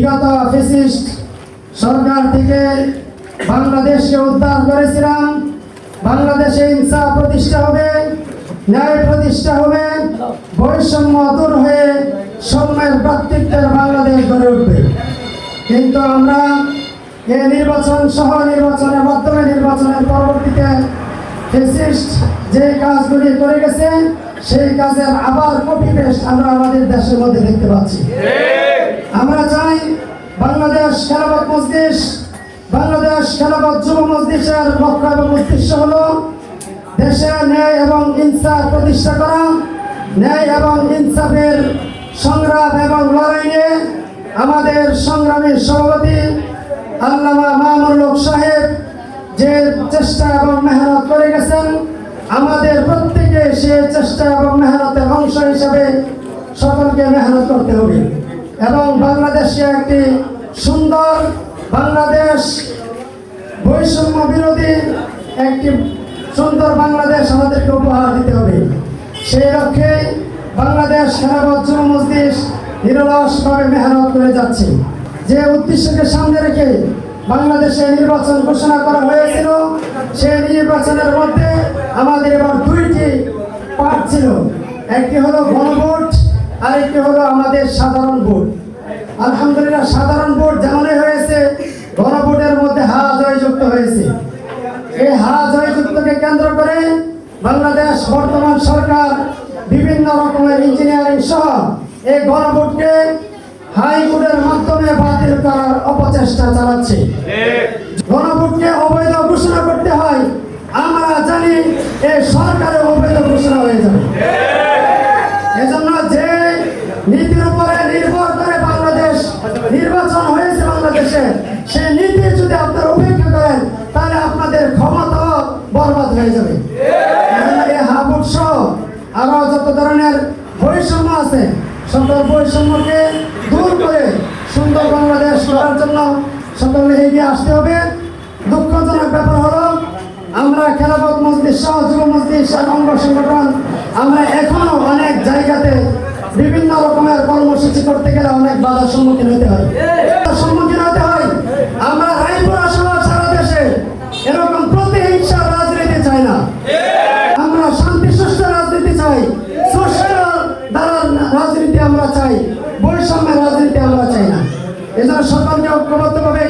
বিগত ফ্যাসিস্ট সরকার থেকে বাংলাদেশকে উদ্ধার করেছিলাম। বাংলাদেশে ইনসাফ প্রতিষ্ঠা হবে, ন্যায় প্রতিষ্ঠা হবে, বৈষম্য দূর হয়ে সাম্যের ভ্রাতৃত্বের বাংলাদেশ গড়ে উঠবে। কিন্তু আমরা এই নির্বাচন সহ নির্বাচনের মাধ্যমে নির্বাচনের পরবর্তীতে ফ্যাসিস্ট যে কাজগুলি করে গেছে সেই কাজের আবার কপি পেস্ট আমরা আমাদের দেশের মধ্যে দেখতে পাচ্ছি। আমরা চাই বাংলাদেশ খেলাফত মজলিস, বাংলাদেশ খেলাফত যুব মজলিসের লক্ষ্য এবং উদ্দেশ্য হলো দেশে ন্যায় এবং ইনসাফ প্রতিষ্ঠা করা। ন্যায় এবং ইনসাফের সংগ্রাম এবং লড়াই নিয়ে আমাদের সংগ্রামী সভাপতি আল্লামা মামুনুল হক সাহেব যে চেষ্টা এবং মেহনত করে গেছেন, আমাদের প্রত্যেকে সে চেষ্টা এবং মেহনতের অংশ হিসাবে সকলকে মেহনত করতে হবে এবং বাংলাদেশকে একটি সুন্দর বাংলাদেশ, বৈষম্য বিরোধী একটি সুন্দর বাংলাদেশ আমাদেরকে উপহার দিতে হবে। সেই লক্ষ্যে বাংলাদেশ খেলাফত যুব মজলিস নিরলসভাবে মেহনত করে যাচ্ছে। যে উদ্দেশ্যকে সামনে রেখে বাংলাদেশে নির্বাচন ঘোষণা করা হয়েছিল, সেই নির্বাচনের মধ্যে আমাদের এবার দুইটি পার্ট ছিল। একটি হলো গণভোট, আরেকটি হলো আমাদের সাধারণ ভোট। আলহামদুলিল্লাহ, সাধারণ ভোট যেমনই হয়েছে, গণভোটের মধ্যে হা জয়যুক্ত হয়েছে। এই হা জয়যুক্তকে কেন্দ্র করে বাংলাদেশ বর্তমান সরকার বিভিন্ন রকমের ইঞ্জিনিয়ারিং সহ এই গণভোটকে হাইকোর্টের মাধ্যমে বাতিল করার অপচেষ্টা চালাচ্ছে। গণভোটকে অবৈধ ঘোষণা করতে হয়, আমরা জানি এই সরকারের অবৈধ ঘোষণা হয়ে যাবে। এজন্য যে নীতির উপরে নির্ভর করে বাংলাদেশ নির্বাচন হয়েছে বাংলাদেশে, সেই নীতি যদি আপনারা উপেক্ষা করেন তাহলে আপনাদের ক্ষমতা বরবাদ হয়ে যাবে। এই হাবুট সহ আরো যত ধরনের বৈষম্য আছে, সকল বৈষম্যকে দূর করে সুন্দর বাংলাদেশ করার জন্য সকলে এগিয়ে আসতে হবে। দুঃখজনক ব্যাপার হলো আমরা খেলাফত মজলিস সহ যুব মজলিস অঙ্গ সংগঠন আমরা এখনো অনেক জায়গাতে বিভিন্ন রকমের কর্মসূচি করতে গেলে অনেক বাধার সম্মুখীন হতে হয়। আমরা রায়পুরা সহ সারা দেশে এরকম প্রতিহিংসার রাজনীতি চাই না। আমরা শান্তি সুষ্ঠু রাজনীতি চাই, সুষ্ঠু রাজনীতি আমরা চাই, বৈষম্যের রাজনীতি আমরা চাই না। এজন্য সকলকে ঐক্যবদ্ধভাবে